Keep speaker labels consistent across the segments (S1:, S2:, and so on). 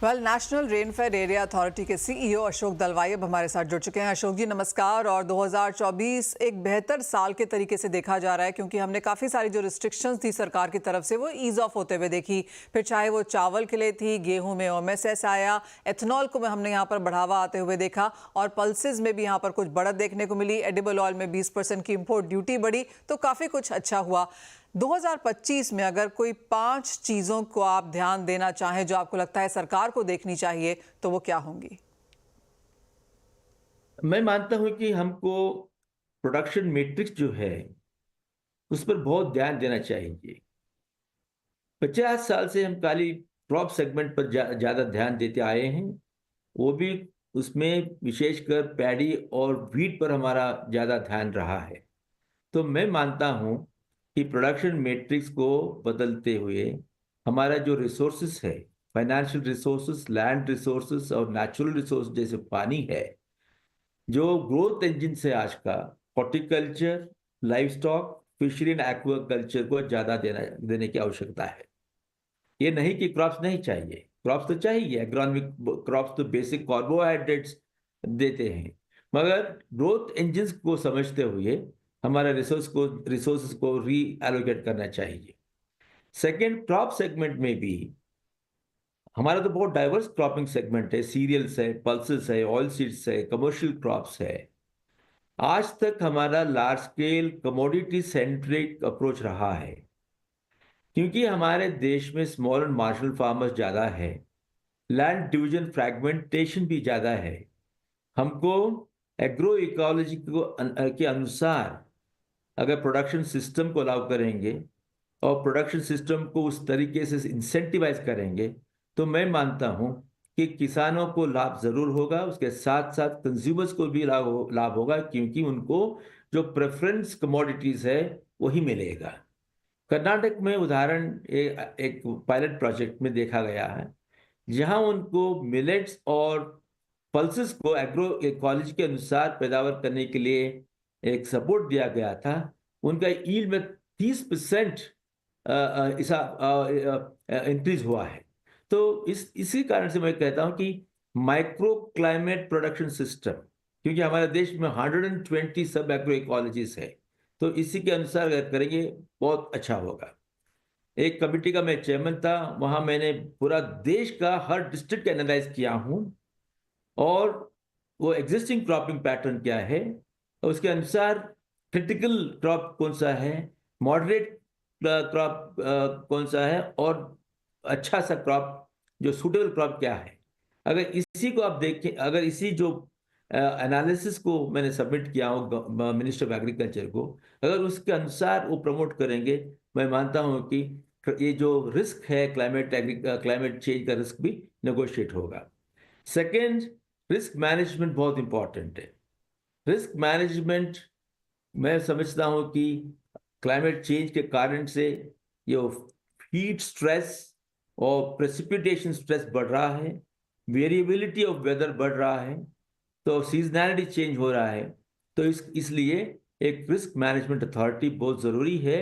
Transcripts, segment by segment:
S1: National rainfed area authority के CEO Ashok Dalwai अब हमारे साथ जुड़ चुके हैं। अशोक जी नमस्कार। और 2024 एक बेहतर साल के तरीके से देखा जा रहा है, क्योंकि हमने काफ़ी सारी जो रिस्ट्रिक्शंस थी सरकार की तरफ से वो ईज ऑफ होते हुए देखी। फिर चाहे वो चावल के लिए थी, गेहूं में ओएमएसएस आया, एथनॉल को हमने यहाँ पर बढ़ावा आते हुए देखा, और पल्सेस में भी यहाँ पर कुछ बढ़त देखने को मिली। एडिबल ऑयल में 20% की इम्पोर्ट ड्यूटी बढ़ी, तो काफ़ी कुछ अच्छा हुआ। 2025 में अगर कोई 5 चीजों को आप ध्यान देना चाहें जो आपको लगता है सरकार को देखनी चाहिए, तो वो क्या होंगी?
S2: मैं मानता हूं कि हमको प्रोडक्शन मैट्रिक्स जो है उस पर बहुत ध्यान देना चाहिए। 50 साल से हम खाली क्रॉप सेगमेंट पर ज्यादा ध्यान देते आए हैं, वो भी उसमें विशेषकर पैडी और वीट पर हमारा ज्यादा ध्यान रहा है। तो मैं मानता हूं कि प्रोडक्शन मैट्रिक्स को बदलते हुए हमारा जो रिसोर्सेस है, फाइनेंशियल रिसोर्सेस, लैंड रिसोर्सेस और नेचुरल रिसोर्स जैसे पानी है, जो ग्रोथ इंजन से आज का horticulture, live stock, fishery and aquaculture को ज्यादा देने की आवश्यकता है। ये नहीं कि क्रॉप्स नहीं चाहिए, क्रॉप्स तो चाहिए, एग्रोनॉमिक क्रॉप्स तो बेसिक कार्बोहाइड्रेट्स देते हैं, मगर ग्रोथ इंजन्स को समझते हुए हमारा रिसोर्सेस को री एलोकेट करना चाहिए। सेकेंड, क्रॉप सेगमेंट में भी हमारा तो बहुत डाइवर्स क्रॉपिंग सेगमेंट है, सीरियल्स है, पल्सेस है, ऑयल सीड्स है, कमर्शियल क्रॉप्स है। आज तक हमारा large scale commodity centric approach रहा है, क्योंकि हमारे देश में स्मॉल एंड मार्जिनल फार्मर्स ज़्यादा है, लैंड डिवीजन फ्रैगमेंटेशन भी ज़्यादा है। हमको एग्रो इकोलॉजी के अनुसार अगर प्रोडक्शन सिस्टम को अलाउ करेंगे और प्रोडक्शन सिस्टम को उस तरीके से इंसेंटिवाइज करेंगे, तो मैं मानता हूं कि किसानों को लाभ जरूर होगा, उसके साथ साथ कंज्यूमर्स को भी लाभ होगा, क्योंकि उनको जो प्रेफरेंस कमोडिटीज है वही मिलेगा। कर्नाटक में उदाहरण एक पायलट प्रोजेक्ट में देखा गया है, जहां उनको मिलेट्स और पल्सेस को एग्रो इकोलॉजी के अनुसार पैदावार करने के लिए एक सपोर्ट दिया गया था। उनका ईल्ड में 30% इसा इंक्रीज हुआ है। तो इसी कारण से मैं कहता हूं कि माइक्रो क्लाइमेट प्रोडक्शन सिस्टम, क्योंकि हमारे देश में 120 सब एग्रो इकोलॉजीज है, तो इसी के अनुसार अगर करेंगे बहुत अच्छा होगा। एक कमेटी का मैं चेयरमैन था, वहां मैंने पूरा देश का हर डिस्ट्रिक्ट एनालाइज किया हूं, और वो एग्जिस्टिंग क्रॉपिंग पैटर्न क्या है, और उसके अनुसार क्रिटिकल क्रॉप कौन सा है, मॉडरेट क्रॉप कौन सा है, और अच्छा सा क्रॉप जो सूटेबल क्रॉप क्या है। अगर इसी को आप देखें, अगर इसी जो एनालिसिस को मैंने सबमिट किया हो मिनिस्टर ऑफ एग्रीकल्चर को, अगर उसके अनुसार वो प्रमोट करेंगे, मैं मानता हूं कि ये जो रिस्क है क्लाइमेट चेंज का रिस्क भी नेगोशिएट होगा। सेकेंड, रिस्क मैनेजमेंट बहुत इंपॉर्टेंट है। रिस्क मैनेजमेंट, मैं समझता हूं कि क्लाइमेट चेंज के कारण से ये हीट स्ट्रेस और प्रेसिपिटेशन स्ट्रेस बढ़ रहा है, वेरिएबिलिटी ऑफ वेदर बढ़ रहा है, तो सीजनैलिटी चेंज हो रहा है। तो इसलिए एक रिस्क मैनेजमेंट अथॉरिटी बहुत ज़रूरी है,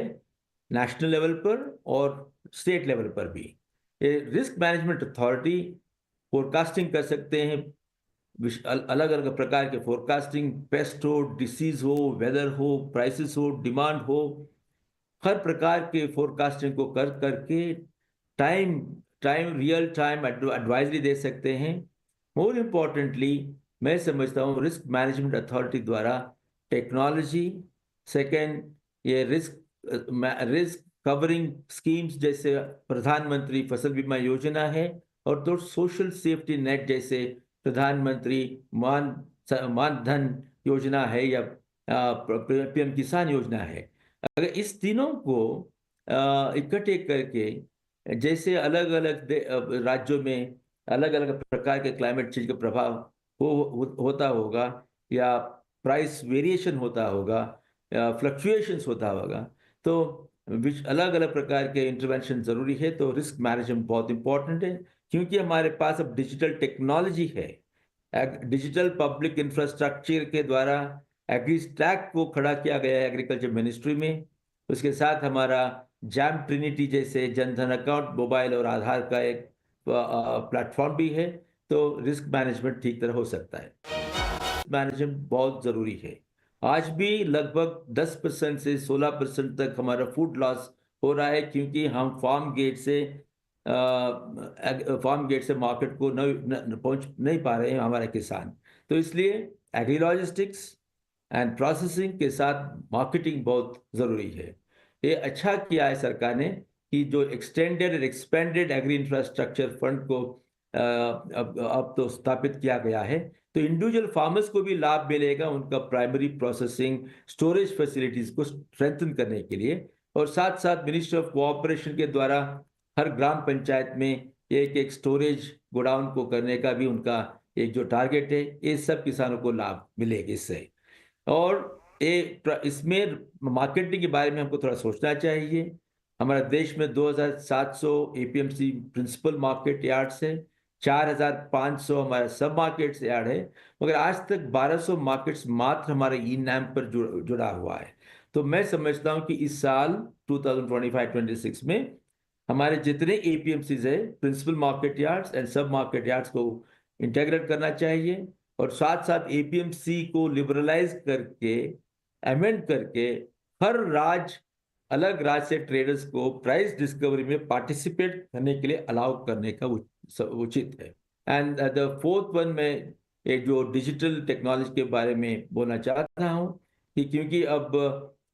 S2: नेशनल लेवल पर और स्टेट लेवल पर भी। रिस्क मैनेजमेंट अथॉरिटी फोरकास्टिंग कर सकते हैं, अलग अलग प्रकार के फोरकास्टिंग, पेस्ट हो, डिसीज हो, वेदर हो, प्राइसेस हो, डिमांड हो, हर प्रकार के फोरकास्टिंग को कर करके time time real time advisory दे सकते हैं। मोर इम्पोर्टेंटली, मैं समझता हूँ रिस्क मैनेजमेंट अथॉरिटी द्वारा टेक्नोलॉजी, सेकेंड ये रिस्क कवरिंग स्कीम्स जैसे प्रधानमंत्री फसल बीमा योजना है, और तो सोशल सेफ्टी नेट जैसे प्रधानमंत्री मानधन योजना है, या पीएम किसान योजना है। अगर इस तीनों को इकट्ठे करके, जैसे अलग अलग राज्यों में अलग अलग प्रकार के क्लाइमेट चेंज का प्रभाव होता होगा, या प्राइस वेरिएशन होता होगा, या फ्लक्चुएशंस होता होगा, तो अलग अलग प्रकार के इंटरवेंशन जरूरी है। तो रिस्क मैनेजमेंट बहुत इंपॉर्टेंट है, क्योंकि हमारे पास अब डिजिटल टेक्नोलॉजी है। डिजिटल पब्लिक इंफ्रास्ट्रक्चर के द्वारा एग्री स्टैक को खड़ा किया गया है एग्रीकल्चर मिनिस्ट्री में। उसके साथ हमारा जैम ट्रिनिटी जैसे जनधन अकाउंट, मोबाइल और आधार का एक प्लेटफॉर्म भी है, तो रिस्क मैनेजमेंट ठीक तरह हो सकता है। मैनेजमेंट बहुत ज़रूरी है। आज भी लगभग 10% से 16% तक हमारा फूड लॉस हो रहा है, क्योंकि हम फार्म गेट से मार्केट को पहुंच नहीं पा रहे हैं हमारे किसान। तो इसलिए एग्री लॉजिस्टिक्स एंड प्रोसेसिंग के साथ मार्केटिंग बहुत ज़रूरी है। ये अच्छा किया है सरकार ने कि जो एक्सटेंडेड और एक्सपेंडेड एग्री इंफ्रास्ट्रक्चर फंड को अब तो स्थापित किया गया है, तो इंडिविजुअल फार्मर्स को भी लाभ मिलेगा उनका प्राइमरी प्रोसेसिंग स्टोरेज फैसिलिटीज को स्ट्रेंथन करने के लिए। और साथ साथ मिनिस्ट्री ऑफ कोऑपरेशन के द्वारा हर ग्राम पंचायत में एक एक स्टोरेज गोडाउन को करने का भी उनका एक जो टारगेट है, ये सब किसानों को लाभ मिलेगा इससे। और इसमें मार्केटिंग के बारे में हमको थोड़ा सोचना चाहिए। हमारे देश में 2700 एपीएमसी प्रिंसिपल मार्केट यार्ड्स है, 4500 हमारा सब मार्केट्स यार्ड है, मगर आज तक 1200 मार्केट्स मात्र हमारे ई नैम पर जुड़ा हुआ है। तो मैं समझता हूं कि इस साल 2025-26 में हमारे जितने एपीएमसीज है, प्रिंसिपल मार्केट यार्ड्स एंड सब मार्केट यार्ड्स को इंटेग्रेट करना चाहिए, और साथ साथ एपीएमसी को लिबरलाइज करके अमेंड करके हर अलग राज्य से ट्रेडर्स को प्राइस डिस्कवरी में पार्टिसिपेट करने के लिए अलाउ करने का उचित है। एंड द फोर्थ वन में एक जो डिजिटल टेक्नोलॉजी के बारे में बोलना चाहता हूं कि क्योंकि अब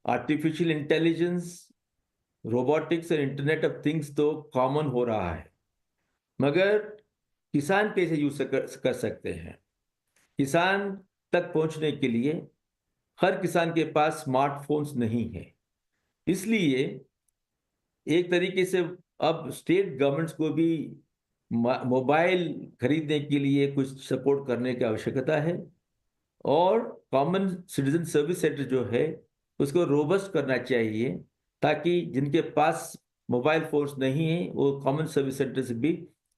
S2: आर्टिफिशियल इंटेलिजेंस, रोबोटिक्स और इंटरनेट ऑफ थिंग्स तो कॉमन हो रहा है, मगर किसान कैसे यूज कर सकते हैं? किसान तक पहुंचने के लिए हर किसान के पास स्मार्टफोन्स नहीं है, इसलिए एक तरीके से अब स्टेट गवर्नमेंट्स को भी मोबाइल खरीदने के लिए कुछ सपोर्ट करने की आवश्यकता है, और कॉमन सिटीजन सर्विस सेंटर जो है उसको रोबस्ट करना चाहिए, ताकि जिनके पास मोबाइल फोन्स नहीं है वो कॉमन सर्विस सेंटर से भी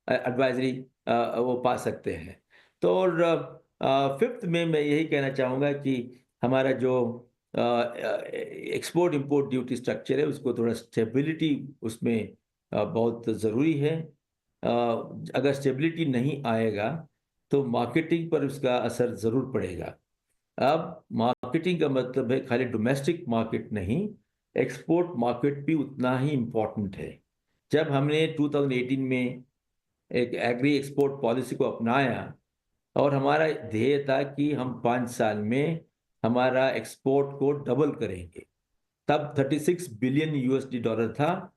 S2: एडवाइजरी वो पा सकते हैं। तो और फिफ्थ में मैं यही कहना चाहूँगा कि हमारा जो एक्सपोर्ट इंपोर्ट ड्यूटी स्ट्रक्चर है उसको थोड़ा स्टेबिलिटी उसमें बहुत ज़रूरी है। अगर स्टेबिलिटी नहीं आएगा तो मार्केटिंग पर उसका असर ज़रूर पड़ेगा। अब मार्केटिंग का मतलब है खाली डोमेस्टिक मार्केट नहीं, एक्सपोर्ट मार्केट भी उतना ही इम्पोर्टेंट है। जब हमने 2018 में एक एग्री एक्सपोर्ट पॉलिसी को अपनाया और हमारा ध्येय था कि हम 5 साल में हमारा एक्सपोर्ट को डबल करेंगे, तब 36 बिलियन यूएसडी डॉलर था।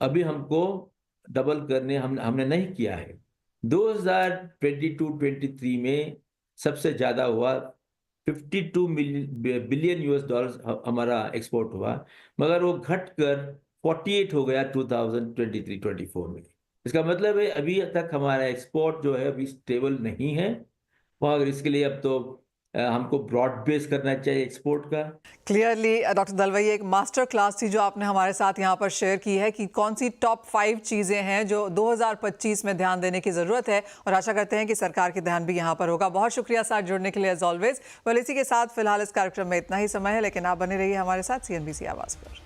S2: अभी हमको डबल करने हमने नहीं किया है। 2022-23 में सबसे ज़्यादा हुआ, 52 बिलियन यूएस डॉलर हमारा एक्सपोर्ट हुआ, मगर वो घटकर 48 हो गया 2023-24 में। इसका मतलब है अभी तक हमारा एक्सपोर्ट जो है अभी स्टेबल नहीं है, मगर इसके लिए अब तो हमको ब्रॉड बेस करना चाहिए एक्सपोर्ट का।
S1: क्लियरली डॉक्टर दलवई, एक मास्टर क्लास थी जो आपने हमारे साथ यहाँ पर शेयर की है कि कौन सी टॉप 5 चीज़ें हैं जो 2025 में ध्यान देने की ज़रूरत है, और आशा करते हैं कि सरकार के ध्यान भी यहाँ पर होगा। बहुत शुक्रिया साथ जुड़ने के लिए एज ऑलवेज। वेल, इसी के साथ फिलहाल इस कार्यक्रम में इतना ही समय है, लेकिन आप बने रहिए हमारे साथ CNBC आवाज़ पर।